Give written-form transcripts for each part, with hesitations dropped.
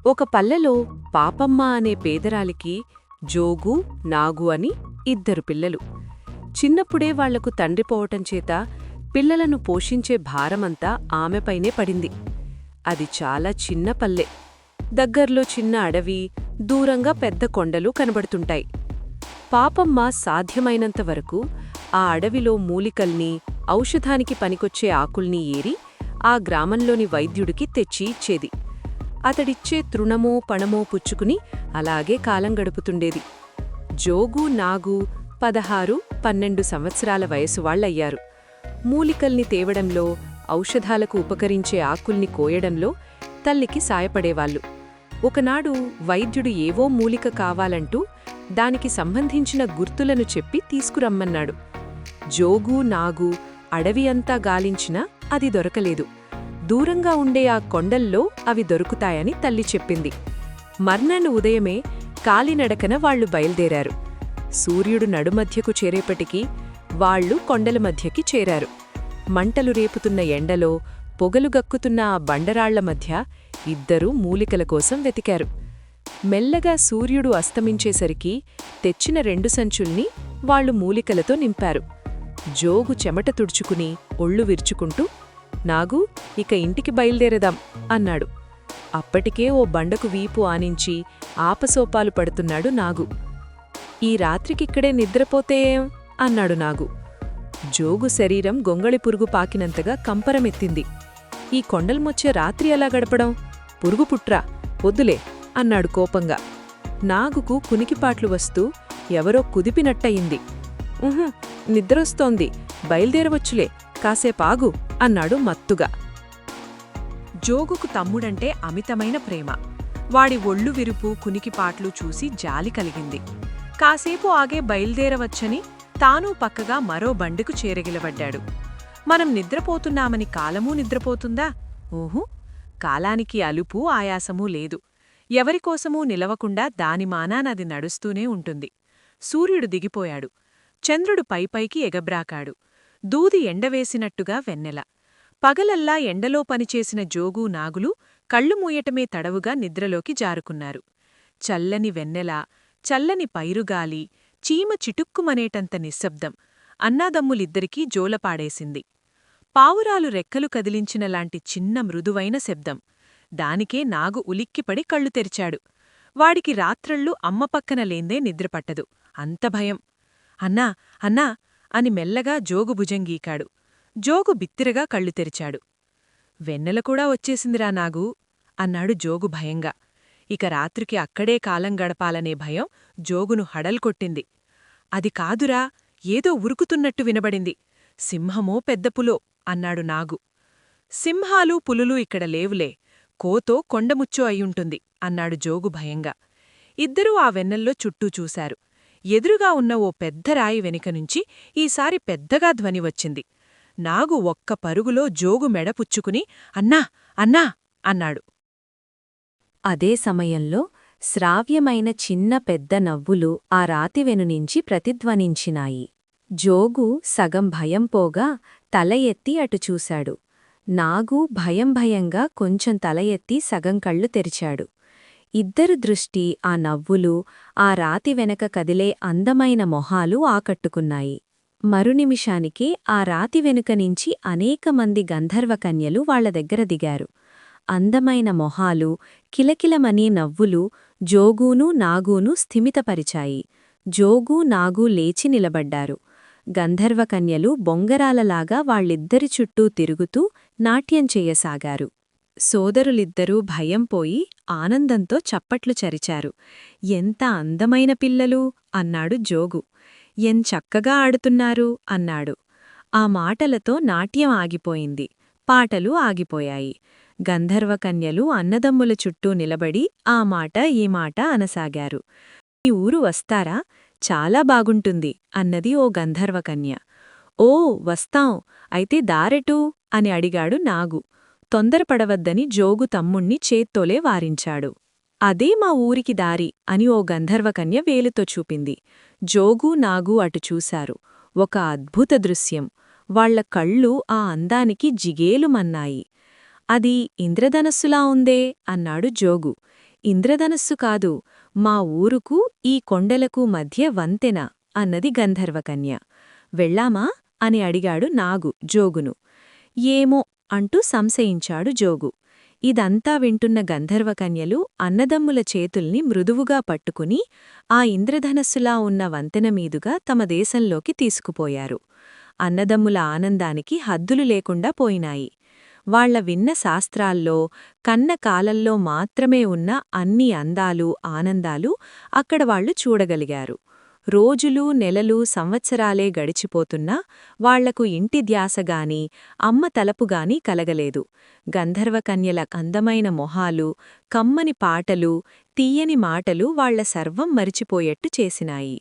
ఒక పల్లెలో పాపమ్మ అనే పేదరాలికి జోగు, నాగు అని ఇద్దరు పిల్లలు. చిన్నప్పుడే వాళ్లకు తండ్రి పోవటం చేత పిల్లలను పోషించే భారమంతా ఆమెపైనే పడింది. అది చాలా చిన్న పల్లె. దగ్గర్లో చిన్న అడవి, దూరంగా పెద్ద కొండలు కనబడుతుంటాయి. పాపమ్మ సాధ్యమైనంతవరకు ఆ అడవిలో మూలికల్ని, ఔషధానికి పనికొచ్చే ఆకుల్ని ఏరి ఆ గ్రామంలోని వైద్యుడికి తెచ్చి ఇచ్చేది. అతడిచ్చే తృణమో పణమో పుచ్చుకుని అలాగే కాలం గడుపుతుండేది. జోగు, నాగు 16, 12 సంవత్సరాల వయసు వాళ్లయ్యారు. మూలికల్ని తేవడంలో, ఔషధాలకు ఉపకరించే ఆకుల్ని కోయడంలో తల్లికి సాయపడేవాళ్లు. ఒకనాడు వైద్యుడు ఏవో మూలిక కావాలంటూ దానికి సంబంధించిన గుర్తులను చెప్పి తీసుకురమ్మన్నాడు. జోగు, నాగు అడవి అంతా గాలించినా అది దొరకలేదు. దూరంగా ఉండే ఆ కొండల్లో అవి దొరుకుతాయని తల్లి చెప్పింది. మర్నాడు ఉదయమే కాలినడకన వాళ్లు బయల్దేరారు. సూర్యుడు నడుమధ్యకు చేరేపటికి వాళ్లు కొండల మధ్యకి చేరారు. మంటలు రేపుతున్న ఎండలో, పొగలు గక్కుతున్న ఆ బండరాళ్ల మధ్య ఇద్దరూ మూలికల కోసం వెతికారు. మెల్లగా సూర్యుడు అస్తమించేసరికి తెచ్చిన 2 సంచుల్ని వాళ్లు మూలికలతో నింపారు. జోగు చెమట తుడుచుకుని ఒళ్ళు విరుచుకుంటూ, నాగు, ఇక ఇంటికి బయల్దేరదాం అన్నాడు. అప్పటికే ఓ బండకు వీపు ఆనించి ఆపసోపాలు పడుతున్నాడు నాగు. ఈ రాత్రికిక్కడే నిద్రపోతే ఏం అన్నాడు నాగు. జోగు శరీరం గొంగళి పురుగు పాకినంతగా కంపరమెత్తింది. ఈ కొండల్మొచ్చే రాత్రి ఎలా గడపడం? పురుగు పుట్రా, వద్దులే అన్నాడు కోపంగా. నాగుకు కునికిపాట్లు వస్తూ ఎవరో కుదిపినట్టయింది. నిద్రొస్తోంది, బయల్దేరవచ్చులే, కాసేపాగు అన్నాడు మత్తుగా. జోగుకు తమ్ముడంటే అమితమైన ప్రేమ. వాడి ఒళ్ళు విరుపు, కునికిపాట్లు చూసి జాలి కలిగింది. కాసేపు ఆగే బయల్దేరవచ్చని తానూ పక్కగా మరో బండికు చేరగిలబడ్డాడు. మనం నిద్రపోతున్నామని కాలమూ నిద్రపోతుందా? ఊహూ, కాలానికి అలుపు, ఆయాసమూ లేదు. ఎవరికోసమూ నిలవకుండా దాని మానానది నడుస్తూనే ఉంటుంది. సూర్యుడు దిగిపోయాడు. చంద్రుడు పైపైకి ఎగబ్రాకాడు. దూది ఎండవేసినట్టుగా వెన్నెల. పగలల్లా ఎండలో పనిచేసిన జోగు, నాగులు కళ్ళు మూయటమే తడవుగా నిద్రలోకి జారుకున్నారు. చల్లని వెన్నెల, చల్లని పైరుగాలి, చీమ చిటుక్కుమనేటంత నిశ్శబ్దం అన్నాదమ్ములిద్దరికీ జోలపాడేసింది. పావురాలు రెక్కలు కదిలించినలాంటి చిన్న మృదువైన శబ్దం. దానికే నాగు ఉలిక్కిపడి కళ్ళు తెరిచాడు. వాడికి రాత్రళ్ళు అమ్మ పక్కన లేందే నిద్రపట్టదు. అంత భయం. అన్నా, అన్నా అని మెల్లగా జోగు భుజంగీకాడు. జోగు బిత్తిరగా కళ్ళు తెరిచాడు. వెన్నెల కూడా వచ్చేసిందిరా నాగు అన్నాడు జోగు భయంగా. ఇక రాత్రికి అక్కడే కాలం గడపాలనే భయం జోగును హడల్కొట్టింది. అది కాదురా, ఏదో ఉరుకుతున్నట్టు వినబడింది. సింహమో పెద్దపులో అన్నాడు నాగు. సింహాలు, పులులు ఇక్కడ లేవులే, కోతో కొండముచ్చో అయ్యుంటుంది అన్నాడు జోగు భయంగా. ఇద్దరూ ఆ వెన్నెల్లో చుట్టూ చూశారు. ఎదురుగా ఉన్న ఓ పెద్ద రాయి వెనుకనుంచి ఈసారి పెద్దగా ధ్వని వచ్చింది. నాగు ఒక్క పరుగులో జోగు మెడపుచ్చుకుని అన్నా, అన్నా అన్నాడు. అదే సమయంలో శ్రావ్యమైన చిన్న పెద్ద నవ్వులు ఆ రాతివెనునించి ప్రతిధ్వనించినాయి. జోగు సగం భయం పోగా తల ఎత్తి అటు చూశాడు. నాగు భయంభయంగా కొంచెం తల ఎత్తి సగం కళ్ళు తెరిచాడు. ఇద్దరు దృష్టి ఆ నవ్వులు, ఆ రాతి వెనక కదిలే అందమైన మొహాలు ఆకట్టుకున్నాయి. మరునిమిషానికే ఆ రాతి వెనుక నుంచి అనేకమంది గంధర్వకన్యలు వాళ్ల దగ్గర దిగారు. అందమైన మొహాలు, కిలకిలమనే నవ్వులు జోగూనూ నాగూనూ స్థిమితపరిచాయి. జోగు, నాగు లేచి నిలబడ్డారు. గంధర్వకన్యలు బొంగరాలలాగా వాళ్ళిద్దరి చుట్టూ తిరుగుతూ నాట్యం చెయ్యసాగారు. సోదరులిద్దరూ భయం పోయి ఆనందంతో చప్పట్లు చరిచారు. ఎంత అందమైన పిల్లలు అన్నాడు జోగు. ఎంచక్కగా ఆడుతున్నారు అన్నాడు. ఆ మాటలతో నాట్యం ఆగిపోయింది. పాటలు ఆగిపోయాయి. గంధర్వకన్యలు అన్నదమ్ముల చుట్టూ నిలబడి ఆ మాట ఈ మాట అనసాగారు. ఈ ఊరు వస్తారా? చాలా బాగుంటుంది అన్నది ఓ గంధర్వకన్య. ఓ వస్తాం, అయితే దారెటూ అని అడిగాడు నాగు. తొందరపడవద్దని జోగు తమ్ముణ్ణి చేత్తోలే వారించాడు. అదే మా ఊరికి దారి అని ఓ గంధర్వకన్య వేలుతో చూపింది. జోగు, నాగు అటు చూశారు. ఒక అద్భుత దృశ్యం. వాళ్ల కళ్ళు ఆ అందానికి జిగేలుమన్నాయి. అది ఇంద్రధనస్సులా ఉందే అన్నాడు జోగు. ఇంద్రధనస్సు కాదు, మా ఊరుకు ఈ కొండలకు మధ్య వంతెన అన్నది గంధర్వకన్య. వెళ్ళామా అని అడిగాడు నాగు జోగును. ఏమో అంటూ సంశయించాడు జోగు. ఇదంతా వింటున్న గంధర్వకన్యలు అన్నదమ్ముల చేతుల్ని మృదువుగా పట్టుకుని ఆ ఇంద్రధనస్సులా ఉన్న వంతెన మీదుగా తమ దేశంలోకి తీసుకుపోయారు. అన్నదమ్ముల ఆనందానికి హద్దులు లేకుండా పోయినాయి. వాళ్ల విన్న శాస్త్రాల్లో, కన్న కాలంలో మాత్రమే ఉన్న అన్ని అందాలు, ఆనందాలు అక్కడ వాళ్లు చూడగలిగారు. రోజులు, నెలలు, సంవత్సరాలే గడిచిపోతున్నా వాళ్లకు ఇంటి ధ్యాసగాని, అమ్మ తలపుగాని కలగలేదు. గంధర్వకన్యల అందమైన మొహాలు, కమ్మని పాటలు, తీయని మాటలు వాళ్ల సర్వం మరిచిపోయేట్టు చేసినాయి.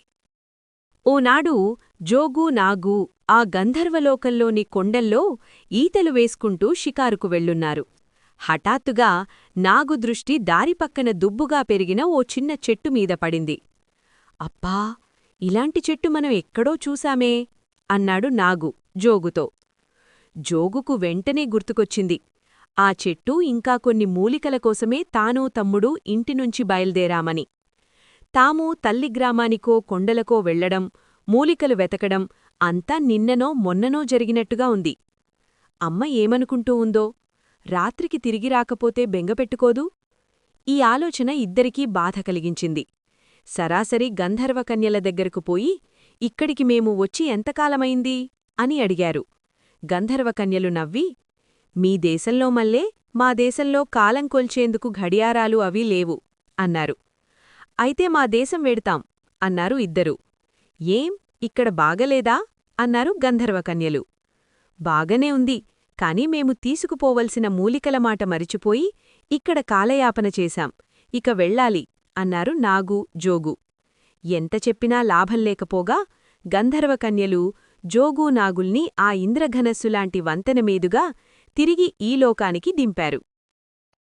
ఓనాడు జోగు నాగు ఆ గంధర్వలోకంలోని కొండల్లో ఈతలు వేసుకుంటూ షికారుకు వెళ్ళున్నారు. హఠాత్తుగా నాగు దృష్టి దారిపక్కన దుబ్బుగా పెరిగిన ఓ చిన్న చెట్టు మీద పడింది. అబ్బా, ఇలాంటి చెట్టు మనం ఎక్కడో చూశామే అన్నాడు నాగు జోగుతో. జోగుకు వెంటనే గుర్తుకొచ్చింది. ఆ చెట్టు ఇంకా కొన్ని మూలికల కోసమే తానూ తమ్ముడూ ఇంటినుంచి బయల్దేరామని. తాము తల్లి గ్రామానికో కొండలకో వెళ్లడం, మూలికలు వెతకడం అంతా నిన్ననో మొన్ననో జరిగినట్టుగా ఉంది. అమ్మ ఏమనుకుంటూ ఉందో? రాత్రికి తిరిగి రాకపోతే బెంగపెట్టుకోదు? ఈ ఆలోచన ఇద్దరికీ బాధ కలిగించింది. సరాసరి గంధర్వకన్యల దగ్గరకు పోయి, ఇక్కడికి మేము వచ్చి ఎంతకాలమైంది అని అడిగారు. గంధర్వకన్యలు నవ్వి, మీ దేశంలో మల్లే మా దేశంలో కాలం కొల్చేందుకు ఘడియారాలు అవి లేవు అన్నారు. అయితే మా దేశం వెడతాం అన్నారు ఇద్దరూ. ఏం, ఇక్కడ బాగలేదా అన్నారు గంధర్వకన్యలు. బాగనే ఉంది, కాని మేము తీసుకుపోవలసిన మూలికల మాట మరిచిపోయి ఇక్కడ కాలయాపన చేశాం, ఇక వెళ్ళాలి అన్నారు నాగు జోగు. ఎంత చెప్పినా లాభంలేకపోగా గంధర్వకన్యలు జోగు నాగుల్ని ఆ ఇంద్రధనస్సులాంటి వంతెన మీదుగా తిరిగి ఈ లోకానికి దింపారు.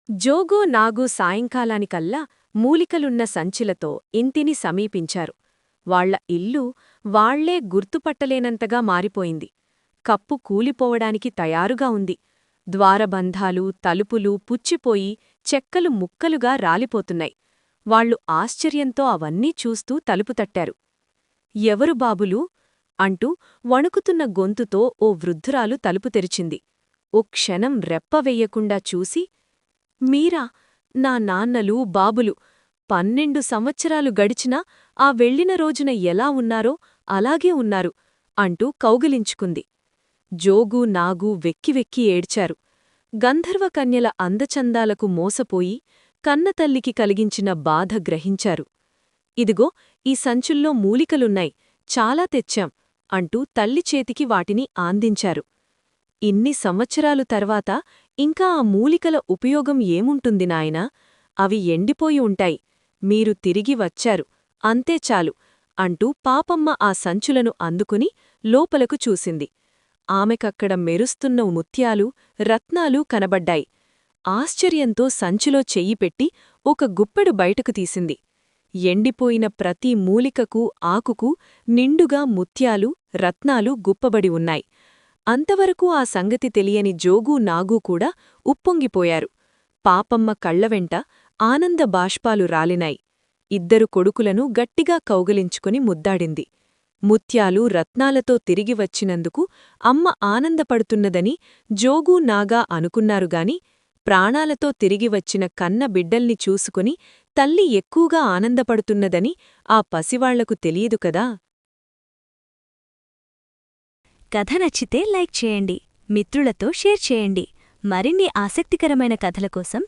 జోగు నాగు సాయంకాలానికల్లా మూలికలున్న సంచిలతో ఇంటిని సమీపించారు. వాళ్ల ఇల్లు వాళ్లే గుర్తుపట్టలేనంతగా మారిపోయింది. కప్పు కూలిపోవడానికి తయారుగా ఉంది. ద్వారబంధాలు, తలుపులు పుచ్చిపోయి చెక్కలు ముక్కలుగా రాలిపోతున్నాయి. వాళ్లు ఆశ్చర్యంతో అవన్నీ చూస్తూ తలుపు తట్టారు. ఎవరు బాబులు అంటూ వణుకుతున్న గొంతుతో ఓ వృద్ధురాలు తలుపు తెరిచింది. ఓ క్షణం రెప్పవెయ్యకుండా చూసి, మీరా, నా నాన్నలు, బాబులు 12 సంవత్సరాలు గడిచినా ఆ వెళ్లిన రోజున ఎలా ఉన్నారో అలాగే ఉన్నారు అంటూ కౌగిలించుకుంది. జోగు నాగు వెక్కి ఏడ్చారు. గంధర్వకన్యల అందచందాలకు మోసపోయి కన్నతల్లికి కలిగించిన బాధ గ్రహించారు. ఇదిగో ఈ సంచుల్లో మూలికలున్నాయి, చాలా తెచ్చాం అంటూ తల్లి చేతికి వాటిని ఆందించారు. ఇన్ని సంవత్సరాలు తర్వాత ఇంకా ఆ మూలికల ఉపయోగం ఏముంటుంది నాయనా? అవి ఎండిపోయి ఉంటాయి. మీరు తిరిగి వచ్చారు, అంతే చాలు అంటూ పాపమ్మ ఆ సంచులను అందుకుని లోపలకు చూసింది. ఆమెకక్కడ మెరుస్తున్న ముత్యాలు, రత్నాలు కనబడ్డాయి. ఆశ్చర్యంతో సంచిలో చెయ్యిపెట్టి ఒక గుప్పెడు బయటకు తీసింది. ఎండిపోయిన ప్రతి మూలికకు, ఆకుకు నిండుగా ముత్యాలు, రత్నాలు గుప్పబడి ఉన్నాయి. అంతవరకు ఆ సంగతి తెలియని జోగు నాగు కూడా ఉప్పొంగిపోయారు. పాపమ్మ కళ్లవెంట ఆనంద బాష్పాలు రాలినాయి. ఇద్దరు కొడుకులను గట్టిగా కౌగిలించుకుని ముద్దాడింది. ముత్యాలు, రత్నాలతో తిరిగి వచ్చినందుకు అమ్మ ఆనందపడుతున్నదని జోగు నాగా అనుకున్నారుగాని, ప్రాణాలతో తిరిగి వచ్చిన కన్న బిడ్డల్ని చూసుకుని తల్లి ఎక్కువగా ఆనందపడుతున్నదని ఆ పసివాళ్లకు తెలియదు కదా. కథ నచ్చితే లైక్ చేయండి, మిత్రులతో షేర్ చేయండి. మరిన్ని ఆసక్తికరమైన కథల కోసం